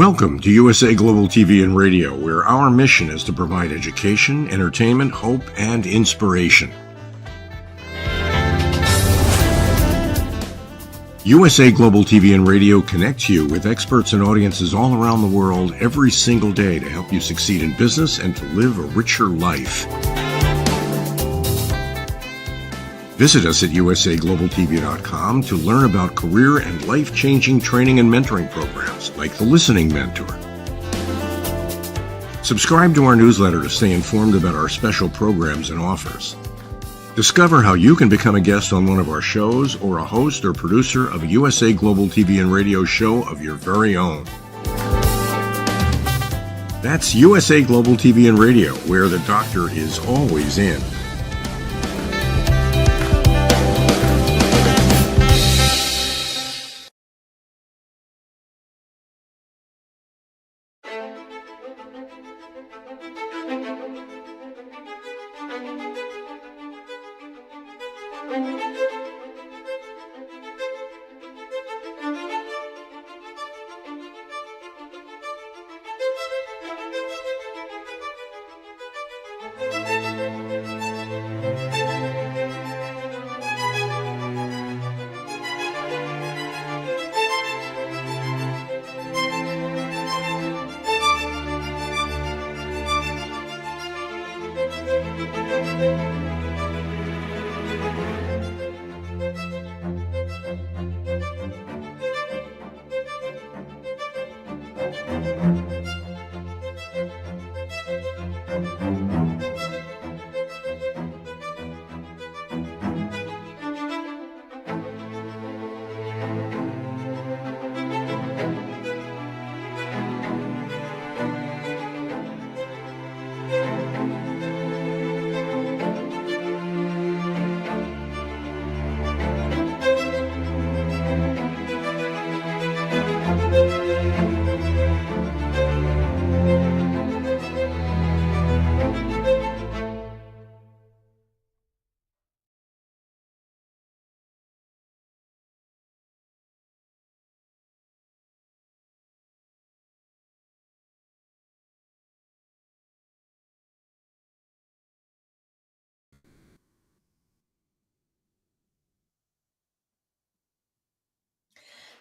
Welcome to USA Global TV and Radio, where our mission is to provide education, entertainment, hope, and inspiration. USA Global TV and Radio connects you with experts and audiences all around the world every single day to help you succeed in business and to live a richer life. Visit us at usaglobaltv.com to learn about career and life-changing training and mentoring programs like the Listening Mentor. Subscribe to our newsletter to stay informed about our special programs and offers. Discover how you can become a guest on one of our shows or a host or producer of a USA Global TV and Radio show of your very own. That's USA Global TV and Radio, where the doctor is always in.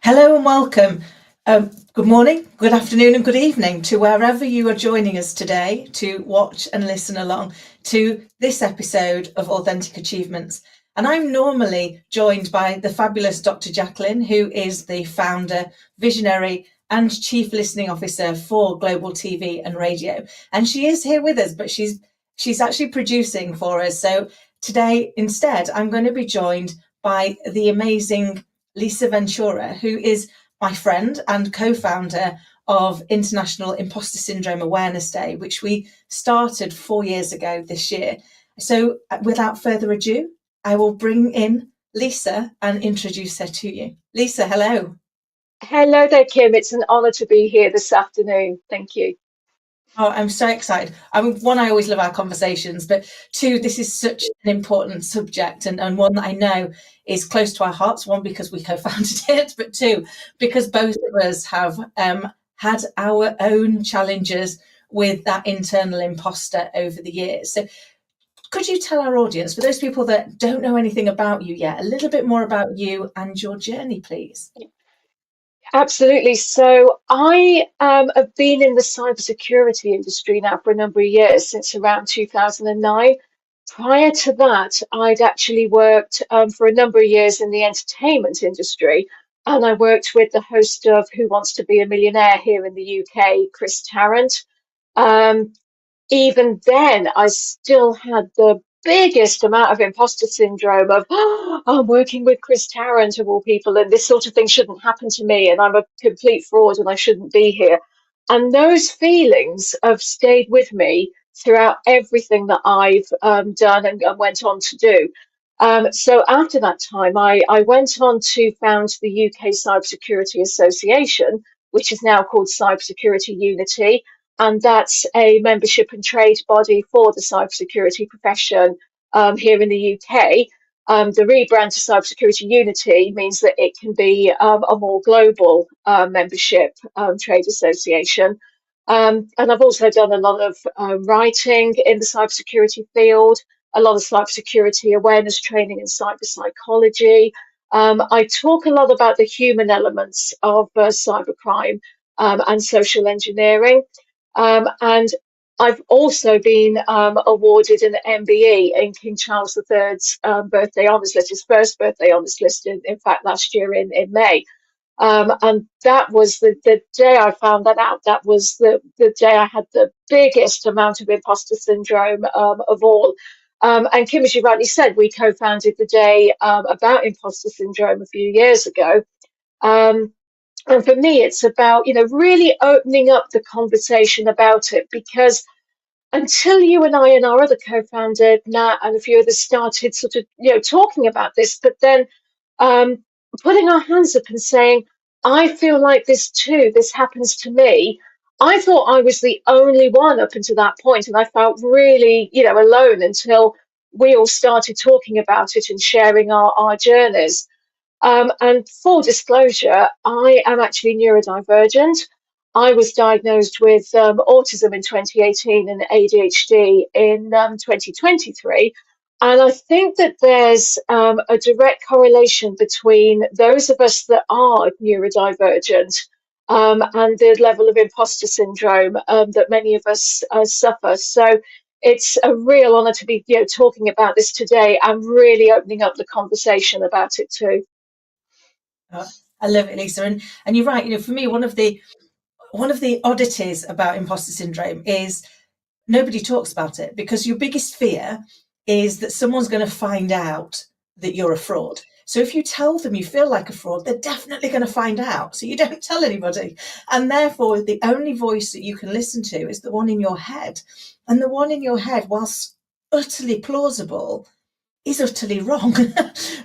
Hello and welcome. Good morning, good afternoon and good evening to wherever you are joining us today to watch and listen along to this episode of Authentic Achievements. And I'm normally joined by the fabulous Dr. Jacalyn, who is the founder, visionary and chief listening officer for Global TV and Radio. And she is here with us, but she's actually producing for us. So today, instead, I'm going to be joined by the amazing Lisa Ventura, who is my friend and co-founder of International Imposter Syndrome Awareness Day, which we started 4 years ago this year. So without further ado, I will bring in Lisa and introduce her to you. Lisa, hello. Hello there, Kim. It's an honour to be here this afternoon. Thank you. Oh, I'm so excited. I mean, one, I always love our conversations, but two, this is such an important subject and one that I know is close to our hearts. One, because we co-founded it, but two, because both of us have had our own challenges with that internal imposter over the years. So could you tell our audience, for those people that don't know anything about you yet, a little bit more about you and your journey, please? Absolutely. So I have been in the cybersecurity industry now for a number of years, since around 2009. Prior to that, I'd actually worked for a number of years in the entertainment industry, and I worked with the host of Who Wants to Be a Millionaire here in the UK, Chris Tarrant. Even then, I still had the biggest amount of imposter syndrome of, oh, I'm working with Chris Tarrant of all people, and this sort of thing shouldn't happen to me, and I'm a complete fraud and I shouldn't be here. And those feelings have stayed with me throughout everything that I've done and went on to do. So after that time, I went on to found the UK Cybersecurity Association, which is now called Cybersecurity Unity. And that's a membership and trade body for the cybersecurity profession here in the UK. The rebrand to Cybersecurity Unity means that it can be a more global membership trade association. And I've also done a lot of writing in the cybersecurity field, a lot of cybersecurity awareness training in cyber psychology. I talk a lot about the human elements of cybercrime and social engineering. And I've also been awarded an MBE in King Charles III's birthday honours list, his first birthday honours list, in fact, last year in May. And that was the day I found that out. That was the day I had the biggest amount of imposter syndrome of all. And Kim, as you rightly said, we co-founded the day about imposter syndrome a few years ago. And for me, it's about, really opening up the conversation about it, because until you and I and our other co-founder, Nat, and a few others started sort of, talking about this, but then um, putting our hands up and saying, I feel like this too, this happens to me. I thought I was the only one up until that point, and I felt really, alone until we all started talking about it and sharing our journeys. And full disclosure, I am actually neurodivergent. I was diagnosed with autism in 2018 and ADHD in 2023. And I think that there's a direct correlation between those of us that are neurodivergent and the level of imposter syndrome that many of us suffer. So it's a real honour to be talking about this today and really opening up the conversation about it too. I love it, Lisa, and you're right. For me, one of the oddities about imposter syndrome is nobody talks about it, because your biggest fear is that someone's going to find out that you're a fraud. So if you tell them you feel like a fraud, they're definitely going to find out. So you don't tell anybody, and therefore the only voice that you can listen to is the one in your head, and the one in your head, whilst utterly plausible, is utterly wrong.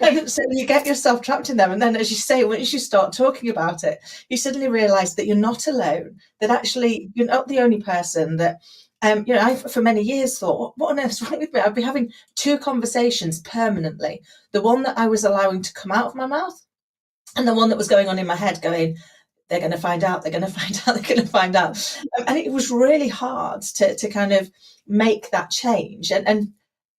And so you get yourself trapped in them. And then, as you say, once you start talking about it, you suddenly realize that you're not alone, that actually you're not the only person that, I for many years thought, what on earth's wrong with me? I'd be having two conversations permanently. The one that I was allowing to come out of my mouth, and the one that was going on in my head going, they're going to find out, they're going to find out, they're going to find out. And it was really hard to kind of make that change. And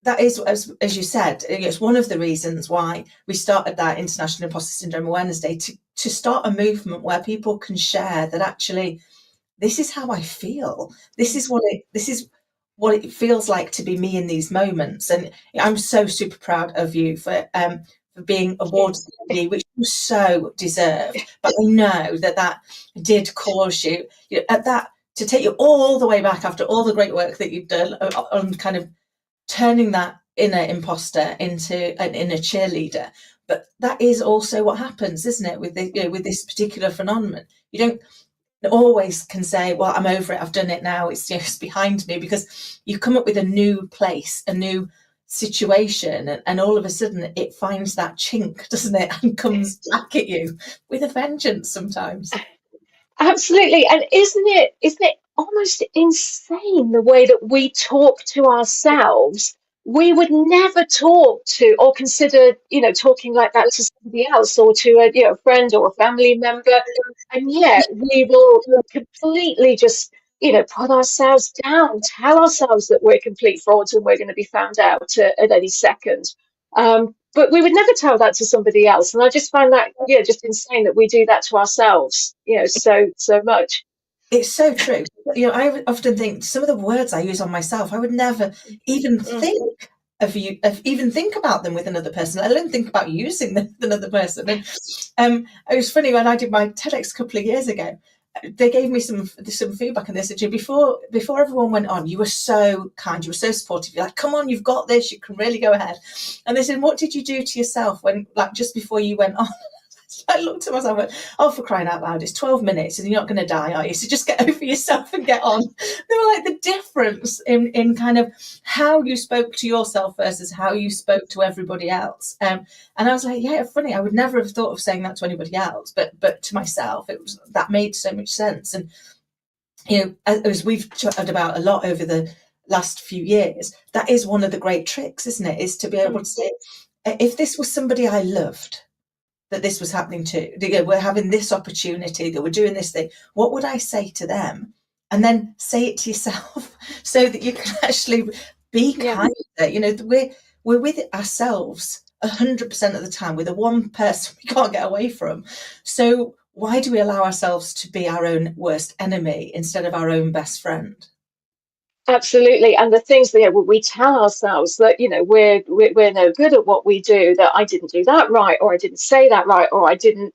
that is, as you said, it's one of the reasons why we started that International Imposter Syndrome Awareness Day, to start a movement where people can share that actually this is how I feel. This is what it feels like to be me in these moments. And I'm so super proud of you for being awarded, which you so deserved. But I know that did cause you, at that, to take you all the way back after all the great work that you've done on kind of turning that inner imposter into an inner cheerleader. But that is also what happens, isn't it, with with this particular phenomenon? You don't always can say, well, I'm over it, I've done it now, it's just behind me, because you come up with a new place, a new situation, and all of a sudden it finds that chink, doesn't it, and comes back at you with a vengeance sometimes. Absolutely. And isn't it almost insane the way that we talk to ourselves? We would never talk to or consider, talking like that to somebody else, or to a friend or a family member. And yet we will completely just, put ourselves down, tell ourselves that we're complete frauds and we're going to be found out at any second. But we would never tell that to somebody else. And I just find that, just insane that we do that to ourselves, so much. It's so true. I often think some of the words I use on myself, I would never even think even think about them with another person, let alone think about using them with another person. And it was funny, when I did my TEDx a couple of years ago, they gave me some feedback, and they said, before everyone went on, you were so kind, you were so supportive, you're like, come on, you've got this, you can really go ahead. And they said, what did you do to yourself when, like, just before you went on? I looked at myself and went, oh, for crying out loud, it's 12 minutes and you're not going to die, are you? So just get over yourself and get on. They were like, the difference in kind of how you spoke to yourself versus how you spoke to everybody else. And I was like, yeah, funny, I would never have thought of saying that to anybody else, but to myself, that made so much sense. And, as we've chatted about a lot over the last few years, that is one of the great tricks, isn't it? Is to be able to say, if this was somebody I loved, that this was happening to, we're having this opportunity, that we're doing this thing, what would I say to them? And then say it to yourself so that you can actually be kinder. We're with ourselves 100% of the time. We're the one person we can't get away from. So why do we allow ourselves to be our own worst enemy instead of our own best friend? Absolutely, and the things that we tell ourselves that we're no good at what we do, that I didn't do that right, or I didn't say that right, or I didn't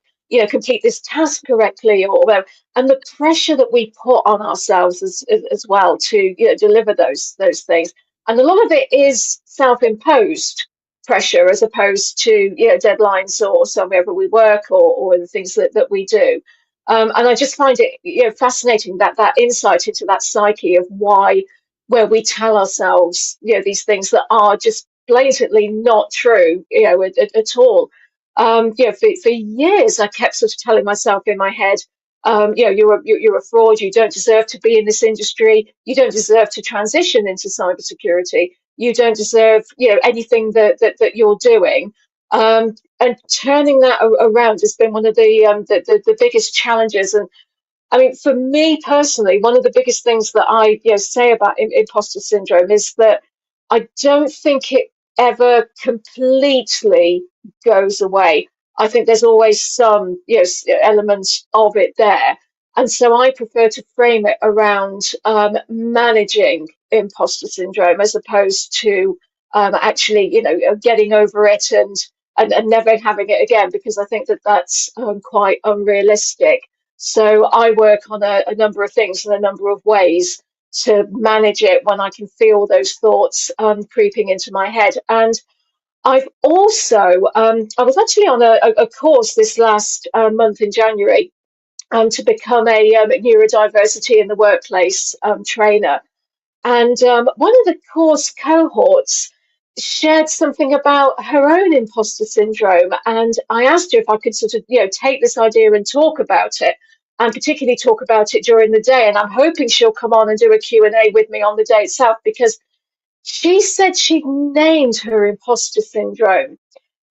complete this task correctly, or whatever. And the pressure that we put on ourselves as well to deliver those things, and a lot of it is self-imposed pressure as opposed to deadlines or wherever we work or the things that we do. And I just find it fascinating that insight into that psyche of why, where we tell ourselves, these things that are just blatantly not true, at all. For years, I kept sort of telling myself in my head, you're a fraud. You don't deserve to be in this industry. You don't deserve to transition into cybersecurity. You don't deserve, anything that you're doing. And turning that around has been one of the biggest challenges. And I mean, for me personally, one of the biggest things that I say about imposter syndrome is that I don't think it ever completely goes away. I think there's always some elements of it there, and so I prefer to frame it around managing imposter syndrome as opposed to actually getting over it and never having it again, because I think that that's quite unrealistic. So I work on a number of things in a number of ways to manage it when I can feel those thoughts creeping into my head. And I've also, I was actually on a course this last month in January to become a neurodiversity in the workplace trainer. And one of the course cohorts shared something about her own imposter syndrome. And I asked her if I could sort of, take this idea and talk about it, and particularly talk about it during the day. And I'm hoping she'll come on and do a Q&A with me on the day itself, because she said she'd named her imposter syndrome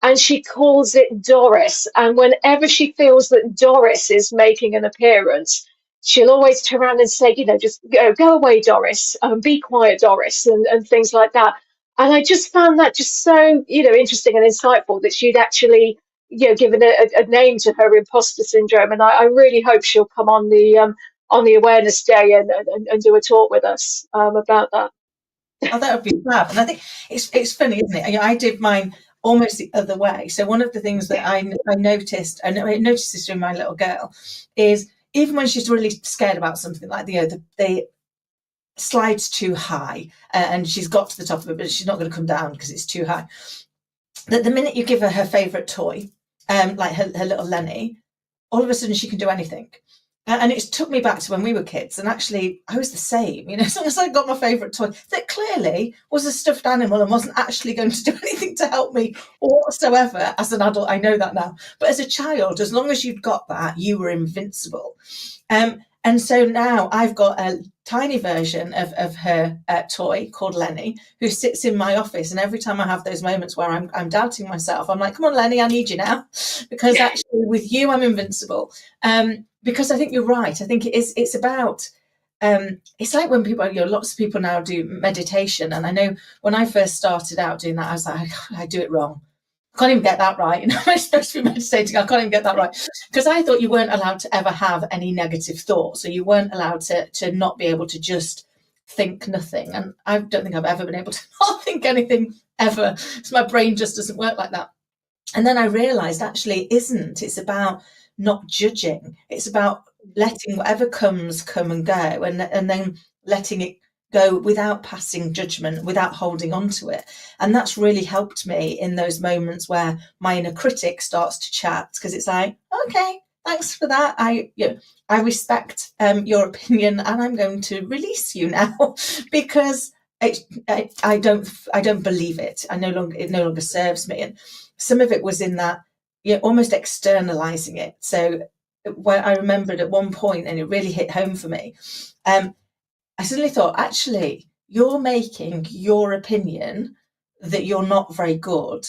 and she calls it Doris. And whenever she feels that Doris is making an appearance, she'll always turn around and say, just go away, Doris, be quiet, Doris, and things like that. And I just found that just so, interesting and insightful that she'd actually, given a name to her imposter syndrome. And I really hope she'll come on the awareness day and do a talk with us about that. Oh, that would be fab. And I think it's funny, isn't it? I did mine almost the other way. So one of the things that I noticed, and I noticed this in my little girl, is even when she's really scared about something, like the slide's too high and she's got to the top of it, but she's not going to come down because it's too high. That the minute you give her favourite toy, like her little Lenny, all of a sudden she can do anything. And it took me back to when we were kids, and actually I was the same, as soon as I got my favourite toy that clearly was a stuffed animal and wasn't actually going to do anything to help me whatsoever. As an adult, I know that now. But as a child, as long as you'd got that, you were invincible. And so now I've got a tiny version of her toy called Lenny, who sits in my office. And every time I have those moments where I'm doubting myself, I'm like, come on, Lenny, I need you now. Because actually with you, I'm invincible. Because I think you're right. I think it's about, it's like when people, lots of people now do meditation. And I know when I first started out doing that, I was like, I do it wrong. I can't even get that right. I'm supposed to be meditating. I can't even get that right. Because I thought you weren't allowed to ever have any negative thoughts. So you weren't allowed to not be able to just think nothing. And I don't think I've ever been able to not think anything ever. So my brain just doesn't work like that. And then I realized actually it isn't. It's about not judging. It's about letting whatever comes come and go, and then letting it go without passing judgment, without holding on to it. And that's really helped me in those moments where my inner critic starts to chat, because it's like, okay, thanks for that. I respect your opinion, and I'm going to release you now because I don't believe it. It no longer serves me. And some of it was in that, almost externalizing it. So when I remembered at one point, and it really hit home for me, I suddenly thought, actually, you're making your opinion that you're not very good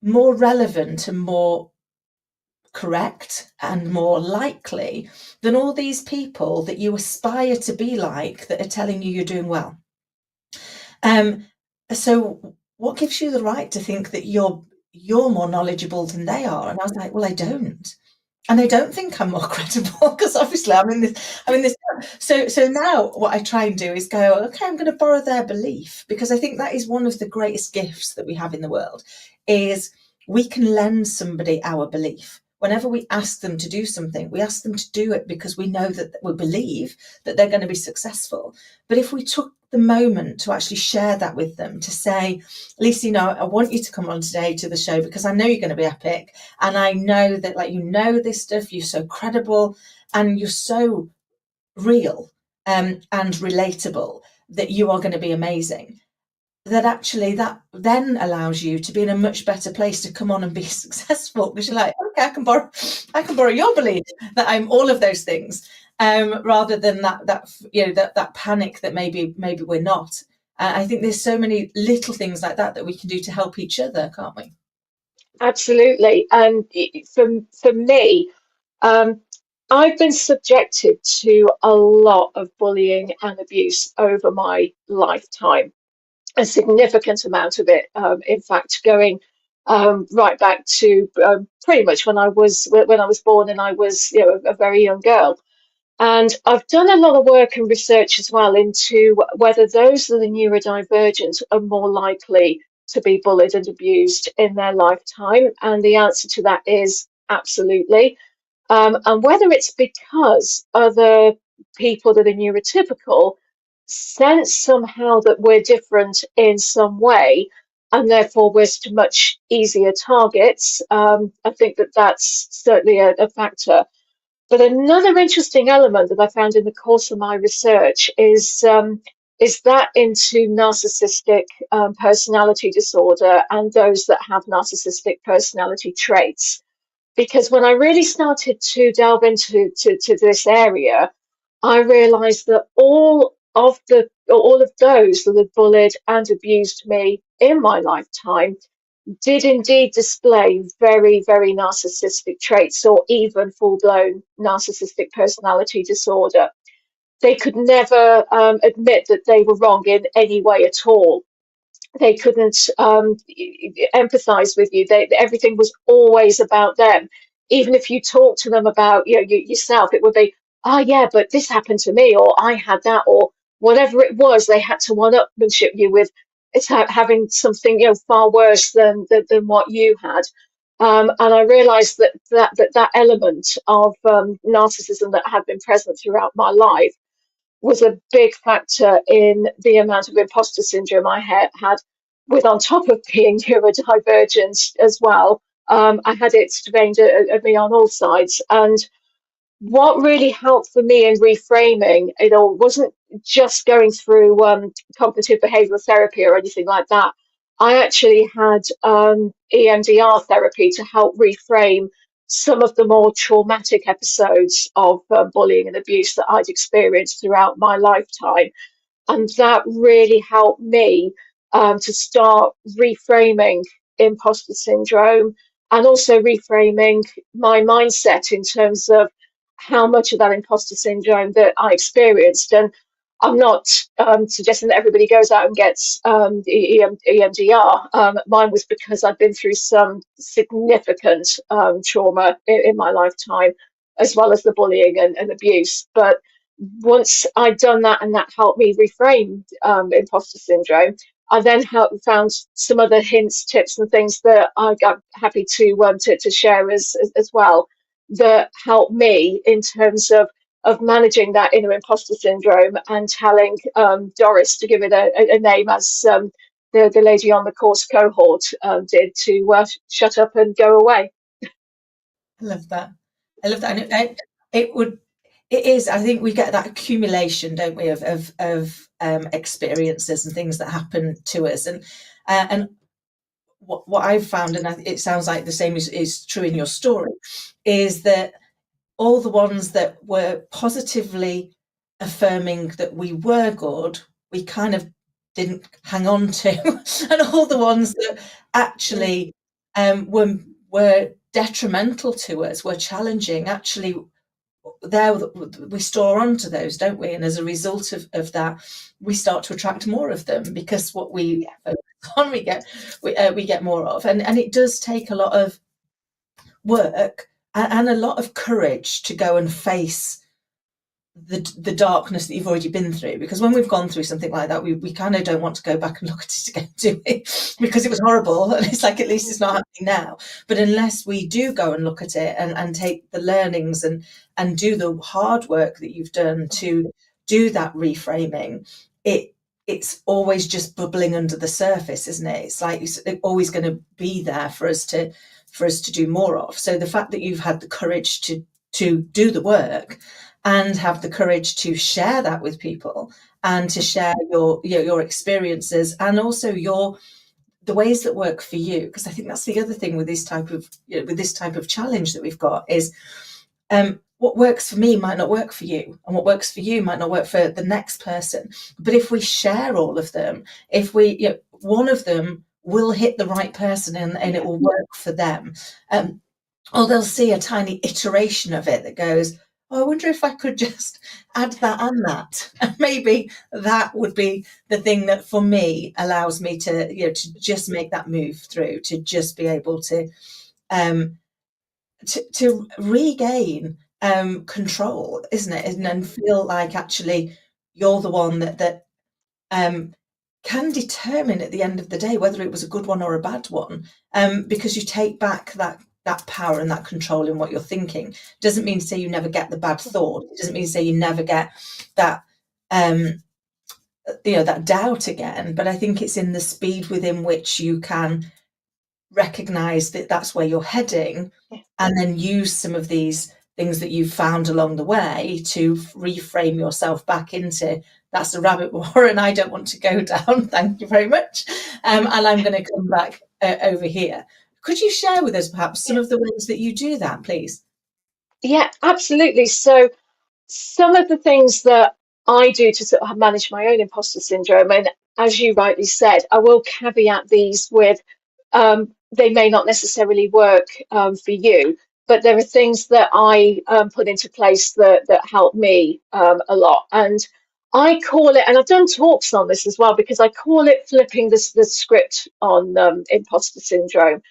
more relevant and more correct and more likely than all these people that you aspire to be like that are telling you you're doing well. So what gives you the right to think that you're more knowledgeable than they are? And I was like, well, I don't. And I don't think I'm more credible because obviously I'm in this. So now what I try and do is go, okay, I'm going to borrow their belief, because I think that is one of the greatest gifts that we have in the world, is we can lend somebody our belief. Whenever we ask them to do something, we ask them to do it because we know that we believe that they're going to be successful. But if we took the moment to actually share that with them, to say, Lisa, I want you to come on today to the show because I know you're going to be epic, and I know that this stuff, you're so credible and you're so real and relatable that you are going to be amazing. That actually that then allows you to be in a much better place to come on and be successful, because you're like, okay, I can borrow your belief that I'm all of those things, rather than that panic that maybe we're not. I think there's so many little things like that we can do to help each other, can't we? Absolutely. And for me, I've been subjected to a lot of bullying and abuse over my lifetime, a significant amount of it. In fact, going right back to pretty much when I was born, and I was a very young girl. And I've done a lot of work and research as well into whether those that are neurodivergent are more likely to be bullied and abused in their lifetime. And the answer to that is absolutely. And whether it's because other people that are neurotypical sense somehow that we're different in some way, and therefore we're much easier targets. I think that that's certainly a factor. But another interesting element that I found in the course of my research is that into narcissistic personality disorder and those that have narcissistic personality traits. Because when I really started to delve into this area, I realized that all of those that had bullied and abused me in my lifetime did indeed display very, very narcissistic traits, or even full-blown narcissistic personality disorder. They could never admit that they were wrong in any way at all. They couldn't empathize with you. Everything was always about them. Even if you talk to them about yourself, it would be, oh yeah, but this happened to me, or I had that, or whatever it was. They had to one-upmanship you with it's having something far worse than what you had. And I realized that element of narcissism that had been present throughout my life was a big factor in the amount of imposter syndrome I had, with on top of being neurodivergent as well. I had it strained at me on all sides. And what really helped for me in reframing it all wasn't just going through cognitive behavioral therapy or anything like that. I actually had EMDR therapy to help reframe some of the more traumatic episodes of bullying and abuse that I'd experienced throughout my lifetime. And that really helped me to start reframing imposter syndrome, and also reframing my mindset in terms of how much of that imposter syndrome that I experienced. And I'm not suggesting that everybody goes out and gets EMDR. Mine was because I've been through some significant trauma in my lifetime, as well as the bullying and abuse. But once I'd done that, and that helped me reframe imposter syndrome, I then found some other hints, tips, and things that I'm happy to share as well, that helped me in terms of managing that inner imposter syndrome, and telling Doris to give it a name, as the lady on the course cohort did, to shut up and go away. I love that. I love that. And it is, I think we get that accumulation, don't we, of experiences and things that happen to us. And what I've found, and it sounds like the same is true in your story, is that all the ones that were positively affirming that we were good, we kind of didn't hang on to. And all the ones that actually were detrimental to us, were challenging, actually there we store onto those, don't we? And as a result of that, we start to attract more of them, because what we focus on, we get more of. And it does take a lot of work and a lot of courage to go and face the darkness that you've already been through, because when we've gone through something like that, we kind of don't want to go back and look at it again, do we? Because it was horrible, and it's like, at least it's not happening now. But unless we do go and look at it and take the learnings and do the hard work that you've done to do that reframing, it's always just bubbling under the surface, isn't it? It's like it's always going to be there for us to do more of. So the fact that you've had the courage to do the work and have the courage to share that with people, and to share your experiences, and also the ways that work for you. Because I think that's the other thing with this type of challenge that we've got is, what works for me might not work for you, and what works for you might not work for the next person. But if we share all of them, if we, one of them will hit the right person, and it will work for them, or they'll see a tiny iteration of it that goes, oh, I wonder if I could just add that and that. And maybe that would be the thing that for me allows me to, to just make that move through, to just be able to regain control, isn't it? And feel like actually you're the one that can determine at the end of the day whether it was a good one or a bad one, because you take back that power and that control in what you're thinking. Doesn't mean to say you never get the bad thought. It doesn't mean to say you never get that that doubt again. But I think it's in the speed within which you can recognize that that's where you're heading, and then use some of these things that you've found along the way to reframe yourself back into, that's a rabbit warren I don't want to go down, thank you very much, and I'm going to come back over here. Could you share with us perhaps some of the ways that you do that, please? Yeah, absolutely. So some of the things that I do to sort of manage my own imposter syndrome, and as you rightly said, I will caveat these with they may not necessarily work for you, but there are things that I put into place that help me a lot. And I call it, and I've done talks on this as well, because I call it flipping the script on imposter syndrome.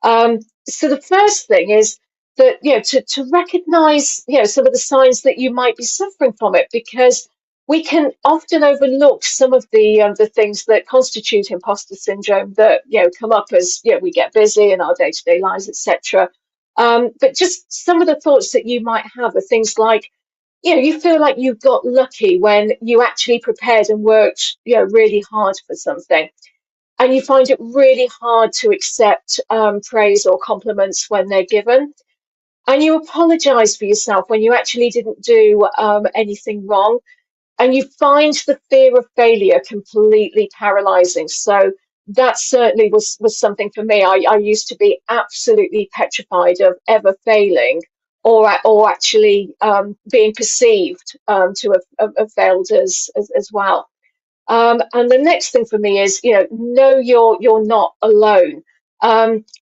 So the first thing is that, to recognize, some of the signs that you might be suffering from it, because we can often overlook some of the things that constitute imposter syndrome that, come up as, we get busy in our day-to-day lives, etc. But just some of the thoughts that you might have are things like, you feel like you got lucky when you actually prepared and worked, really hard for something. And you find it really hard to accept praise or compliments when they're given. And you apologize for yourself when you actually didn't do anything wrong. And you find the fear of failure completely paralyzing. So that certainly was something for me. I used to be absolutely petrified of ever failing, or actually being perceived to have failed as well. And the next thing for me is, know you're not alone.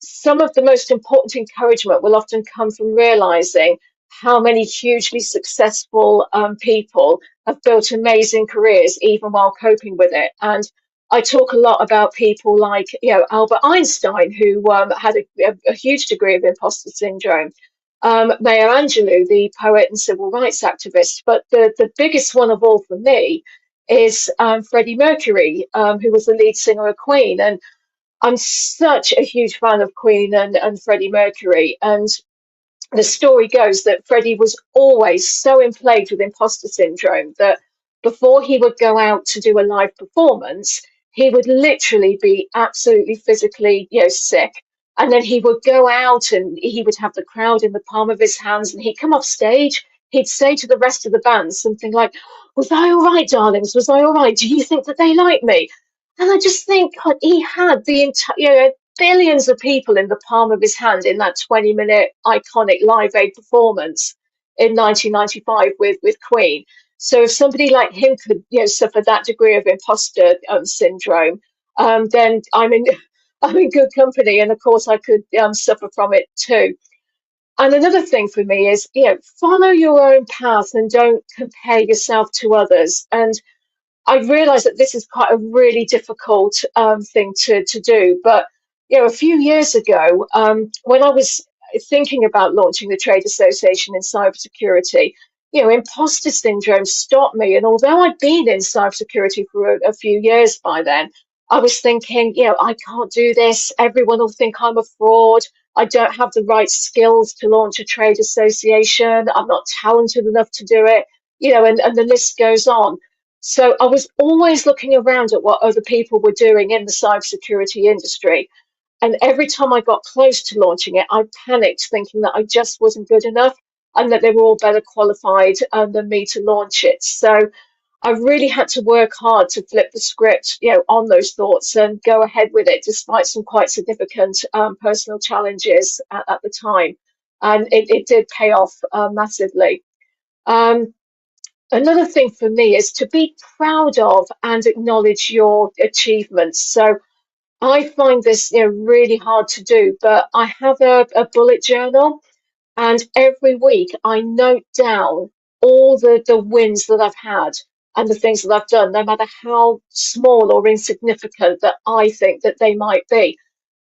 Some of the most important encouragement will often come from realizing how many hugely successful people have built amazing careers even while coping with it. And I talk a lot about people like, Albert Einstein, who had a huge degree of imposter syndrome. Maya Angelou, the poet and civil rights activist. But the biggest one of all for me is Freddie Mercury, who was the lead singer of Queen. And I'm such a huge fan of Queen and Freddie Mercury. And the story goes that Freddie was always so plagued with imposter syndrome that before he would go out to do a live performance, he would literally be absolutely physically, sick. And then he would go out and he would have the crowd in the palm of his hands, and he'd come off stage. He'd say to the rest of the band something like, "Was I all right, darlings? Was I all right? Do you think that they like me?" And I just think, God, he had the entire, billions of people in the palm of his hand in that 20-minute iconic Live Aid performance in 1995 with Queen. So if somebody like him could, suffer that degree of imposter syndrome, then I'm in good company, and of course I could suffer from it too. And another thing for me is, follow your own path and don't compare yourself to others. And I realise that this is quite a really difficult thing to do. But, a few years ago, when I was thinking about launching the trade association in cybersecurity, imposter syndrome stopped me. And although I'd been in cybersecurity for a few years by then, I was thinking, I can't do this. Everyone will think I'm a fraud. I don't have the right skills to launch a trade association. I'm not talented enough to do it, and the list goes on. So I was always looking around at what other people were doing in the cybersecurity industry. And every time I got close to launching it, I panicked, thinking that I just wasn't good enough and that they were all better qualified than me to launch it. So I really had to work hard to flip the script, on those thoughts and go ahead with it, despite some quite significant personal challenges at the time. And it did pay off massively. Um, Another thing for me is to be proud of and acknowledge your achievements. So I find this, really hard to do, but I have a bullet journal, and every week I note down all the wins that I've had and the things that I've done, no matter how small or insignificant that I think that they might be.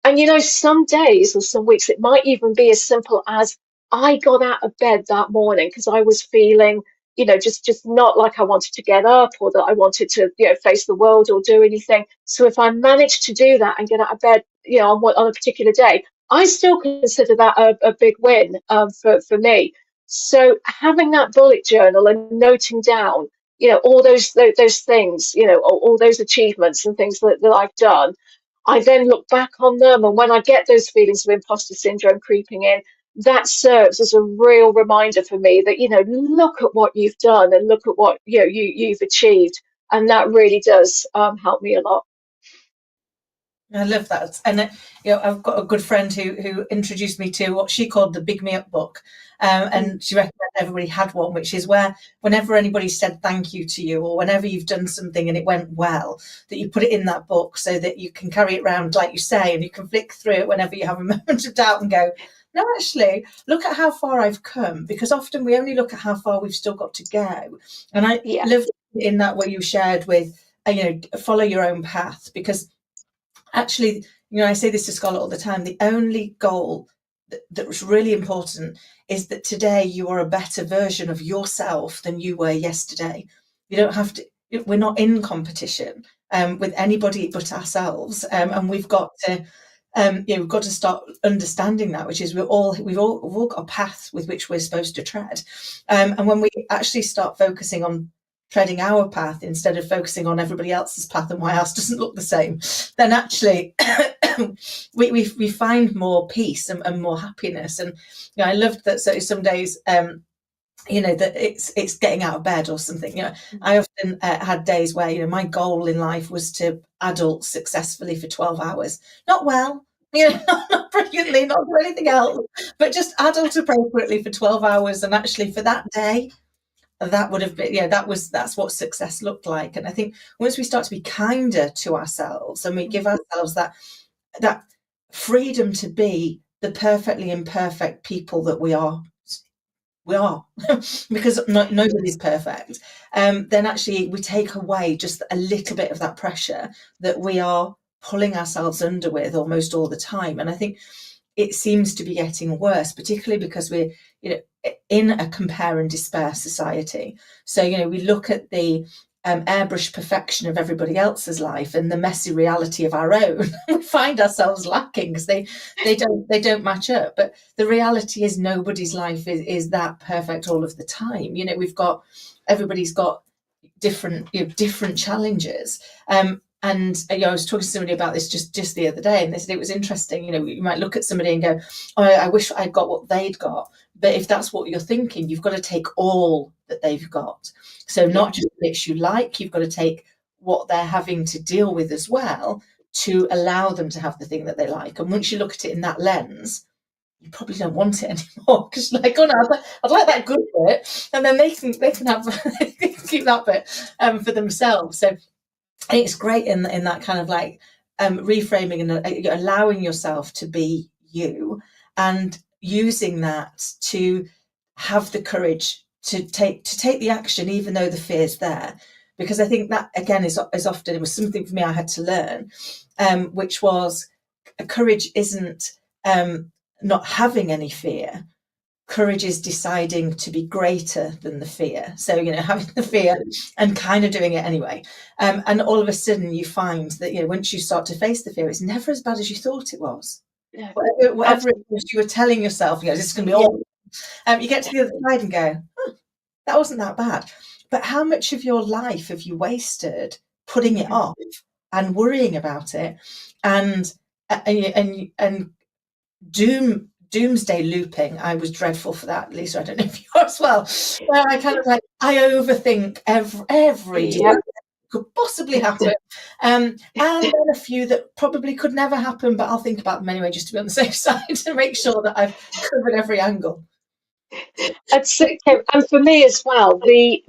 And some days or some weeks, it might even be as simple as I got out of bed that morning because I was feeling, just not like I wanted to get up or that I wanted to, face the world or do anything. So if I managed to do that and get out of bed, on a particular day, I still consider that a big win for me. So having that bullet journal and noting down, all those things, all those achievements and things that I've done, I then look back on them, and when I get those feelings of imposter syndrome creeping in, that serves as a real reminder for me that, look at what you've done and look at what you've achieved, and that really does help me a lot. I love that. And I've got a good friend who introduced me to what she called the Big Me Up book. And she recommended everybody had one, which is where whenever anybody said thank you to you, or whenever you've done something and it went well, that you put it in that book so that you can carry it around, like you say, and you can flick through it whenever you have a moment of doubt and go, no, actually, look at how far I've come. Because often we only look at how far we've still got to go. And I love in that what you shared with, follow your own path, because actually, I say this to Scarlett all the time, the only goal that was really important is that today you are a better version of yourself than you were yesterday. You don't have to, we're not in competition with anybody but ourselves. And we've got to, we've got to start understanding that, which is we've all got a path with which we're supposed to tread. And when we actually start focusing on treading our path instead of focusing on everybody else's path and why ours doesn't look the same, then actually we find more peace and more happiness. And I loved that. So some days that it's getting out of bed or something. I often had days where my goal in life was to adult successfully for 12 hours, not well, not brilliantly, not for anything else, but just adult appropriately for 12 hours. And actually for that day, that would have been, that's what success looked like. And I think once we start to be kinder to ourselves and we give ourselves that freedom to be the perfectly imperfect people that we are because nobody's perfect, then actually we take away just a little bit of that pressure that we are pulling ourselves under with almost all the time. And I think it seems to be getting worse, particularly because we're in a compare and despair society. So we look at the airbrush perfection of everybody else's life and the messy reality of our own. We find ourselves lacking because they don't match up. But the reality is nobody's life is that perfect all of the time. Everybody's got different challenges. And I was talking to somebody about this just the other day, and they said it was interesting. You might look at somebody and go, "Oh, I wish I'd got what they'd got." But if that's what you're thinking, you've got to take all that they've got. So not just the bits you like, you've got to take what they're having to deal with as well to allow them to have the thing that they like. And once you look at it in that lens, you probably don't want it anymore because you're like, oh no, I'd like that good bit, and then they can have they can keep that bit for themselves. So it's great in that kind of like reframing and allowing yourself to be you, and using that to have the courage to take the action, even though the fear's there. Because I think that, again, is often, it was something for me I had to learn, which was courage isn't not having any fear. Courage is deciding to be greater than the fear. So, having the fear and kind of doing it anyway. And all of a sudden you find that, once you start to face the fear, it's never as bad as you thought it was. Yeah. Whatever it was you were telling yourself, this is going to be awful. You get to the other side and go, that wasn't that bad. But how much of your life have you wasted putting it off and worrying about it, and doomsday looping? I was dreadful for that, Lisa. I don't know if you are as well. Where I kind of I overthink every day could possibly happen, and then a few that probably could never happen, but I'll think about them anyway, just to be on the safe side and make sure that I've covered every angle. And for me as well, the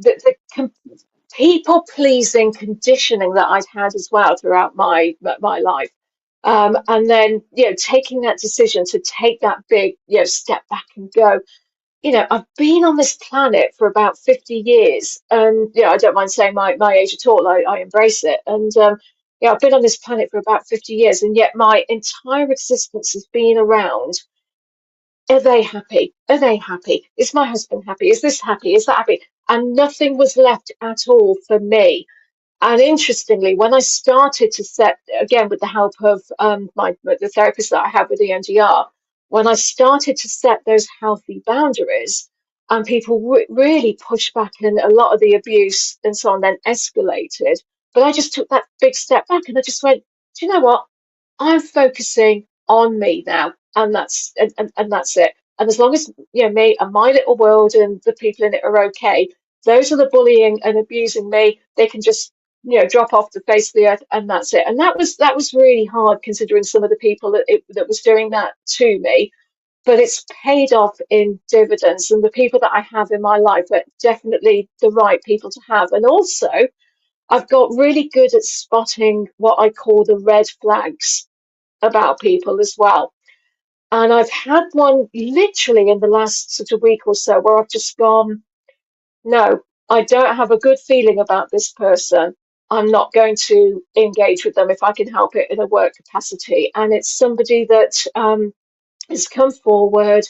people pleasing conditioning that I'd had as well throughout my life, and then taking that decision to take that big step back and go. I've been on this planet for about 50 years, and I don't mind saying my age at all. I embrace it, and I've been on this planet for about 50 years, and yet my entire existence has been around. Are they happy? Are they happy? Is my husband happy? Is this happy? Is that happy? And nothing was left at all for me. And interestingly, when I started to set, again, with the help of the therapist that I have with EMDR, when I started to set those healthy boundaries, and people really pushed back, and a lot of the abuse and so on then escalated. But I just took that big step back, and I just went, do you know what? I'm focusing on me now, and that's it. And as long as me and my little world and the people in it are okay, those are the bullying and abusing me, they can just drop off the face of the earth, and that's it. And that was really hard, considering some of the people that was doing that to me. But it's paid off in dividends, and the people that I have in my life are definitely the right people to have. And also, I've got really good at spotting what I call the red flags about people as well. And I've had one literally in the last sort of week or so where I've just gone, no, I don't have a good feeling about this person. I'm not going to engage with them if I can help it in a work capacity. And it's somebody that has come forward,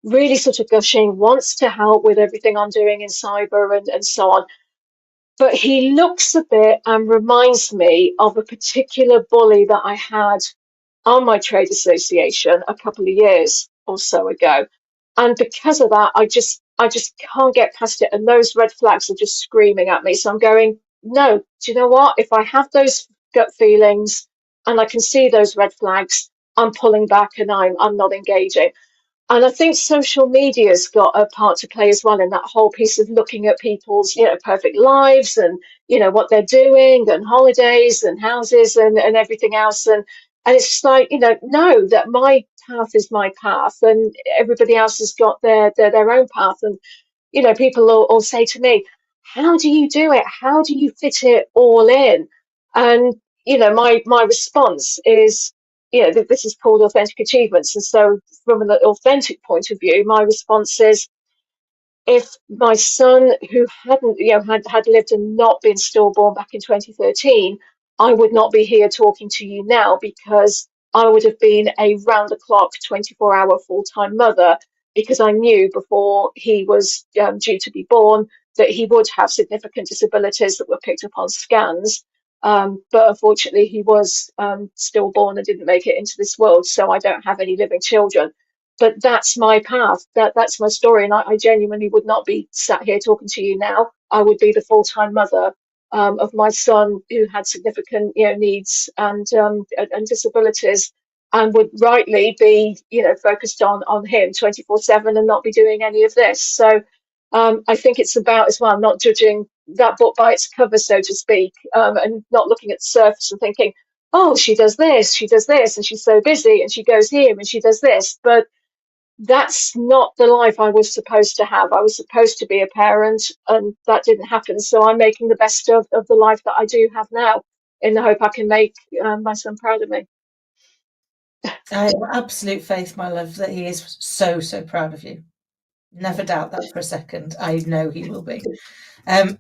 really sort of gushing, wants to help with everything I'm doing in cyber and so on. But he looks a bit and reminds me of a particular bully that I had on my trade association a couple of years or so ago. And because of that, I just can't get past it. And those red flags are just screaming at me. So I'm going, no, do you know what? If I have those gut feelings and I can see those red flags, I'm pulling back and I'm not engaging. And I think social media's got a part to play as well in that whole piece of looking at people's, perfect lives and, what they're doing and holidays and houses and everything else. And it's just like, no, that my path is my path, and everybody else has got their own path. And, people will say to me, how do you do it? How do you fit it all in? And, my response is, this is called authentic achievements. And so from an authentic point of view, my response is, if my son, who hadn't, had lived and not been stillborn back in 2013, I would not be here talking to you now, because I would have been a round the clock, 24-hour full-time mother, because I knew before he was due to be born that he would have significant disabilities that were picked up on scans. But unfortunately, he was stillborn and didn't make it into this world, so I don't have any living children. But that's my path. That's my story, and I genuinely would not be sat here talking to you now. I would be the full-time mother of my son, who had significant needs and disabilities, and would rightly be focused on him 24/7 and not be doing any of this. So I think it's about as well not judging that book by its cover, so to speak, and not looking at the surface and thinking, oh, she does this, and she's so busy, and she goes here and she does this. But that's not the life I was supposed to have. I was supposed to be a parent, and that didn't happen. So I'm making the best of the life that I do have now in the hope I can make my son proud of me. I have absolute faith, my love, that he is so, so proud of you. Never doubt that for a second. I know he will be. And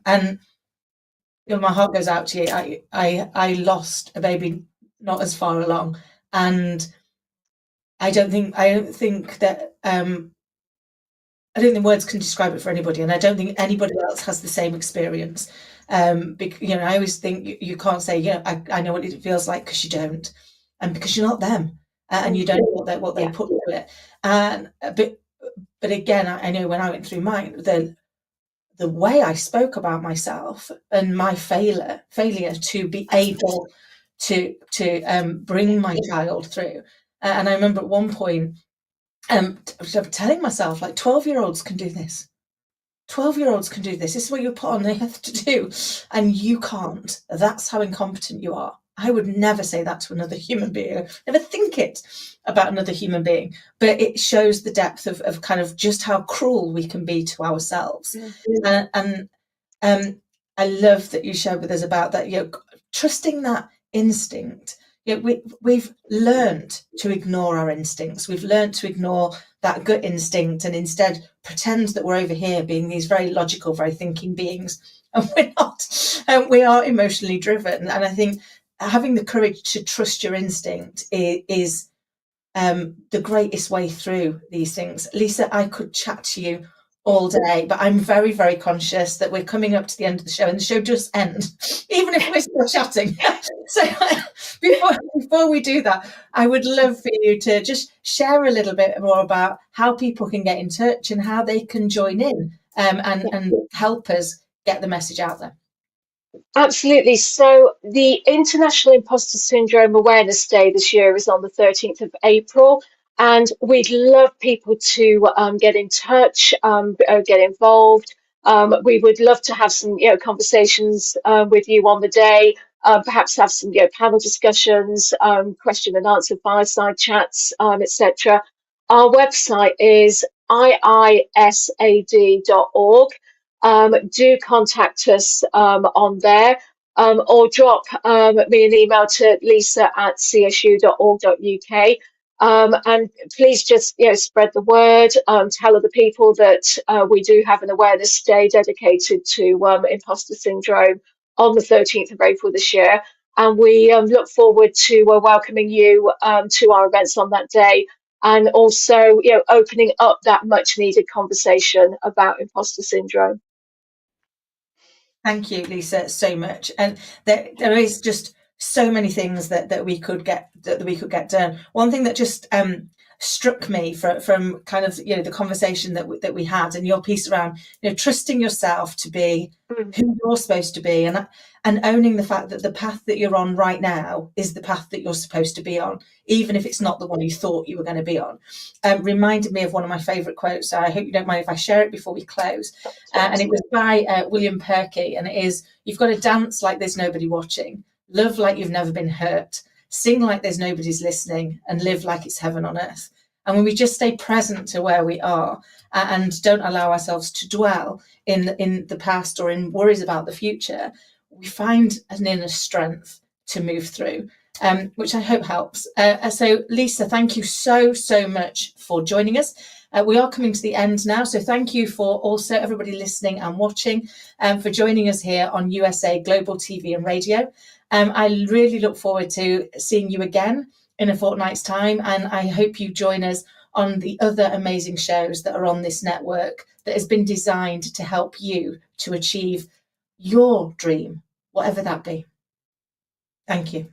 you know, my heart goes out to you. I lost a baby not as far along, and I don't think that I don't think words can describe it for anybody, and I don't think anybody else has the same experience. Because, you know, I always think you can't say, yeah, I know what it feels like, because you don't, and because you're not them, and you don't know what they put through it. And but again, I know when I went through mine, the way I spoke about myself and my failure to be able to bring my child through. And I remember at one point telling myself, like, 12-year-olds can do this. 12-year-olds can do this. This is what you're put on earth to do, and you can't. That's how incompetent you are. I would never say that to another human being. Never think it about another human being. But it shows the depth of kind of just how cruel we can be to ourselves. And I love that you shared with us about that. You know, trusting that instinct. You know, we've learned to ignore our instincts. We've learned to ignore that gut instinct and instead pretend that we're over here being these very logical, very thinking beings. And we're not. We are emotionally driven. And I think having the courage to trust your instinct is the greatest way through these things. Lisa, I could chat to you all day, but I'm very, very conscious that we're coming up to the end of the show, and the show just ends, even if we're still chatting. So before we do that, I would love for you to just share a little bit more about how people can get in touch and how they can join in and help us get the message out there. Absolutely. So the International Imposter Syndrome Awareness Day this year is on the 13th of April. And we'd love people to get in touch, get involved. We would love to have some, conversations with you on the day. Perhaps have some, panel discussions, question and answer, fireside chats, etc. Our website is iisad.org. Do contact us on there, or drop me an email to lisa@csu.org.uk. And please just spread the word, tell other people that we do have an awareness day dedicated to imposter syndrome on the 13th of April this year. And we look forward to welcoming you to our events on that day, and also opening up that much needed conversation about imposter syndrome. Thank you, Lisa, so much. And there is just so many things that we could get done. One thing that just struck me from kind of the conversation that we had, and your piece around trusting yourself to be who you're supposed to be, and owning the fact that the path that you're on right now is the path that you're supposed to be on, even if it's not the one you thought you were going to be on. Reminded me of one of my favourite quotes. So I hope you don't mind if I share it before we close. And it was by William Perky, and it is, "You've got to dance like there's nobody watching, love like you've never been hurt, sing like there's nobody's listening, and live like it's heaven on earth." And when we just stay present to where we are and don't allow ourselves to dwell in the past or in worries about the future, we find an inner strength to move through, which I hope helps. So Lisa, thank you so much for joining us. We are coming to the end now, so thank you for also everybody listening and watching, for joining us here on USA Global TV and Radio. I really look forward to seeing you again in a fortnight's time, and I hope you join us on the other amazing shows that are on this network that has been designed to help you to achieve your dream, whatever that be. Thank you.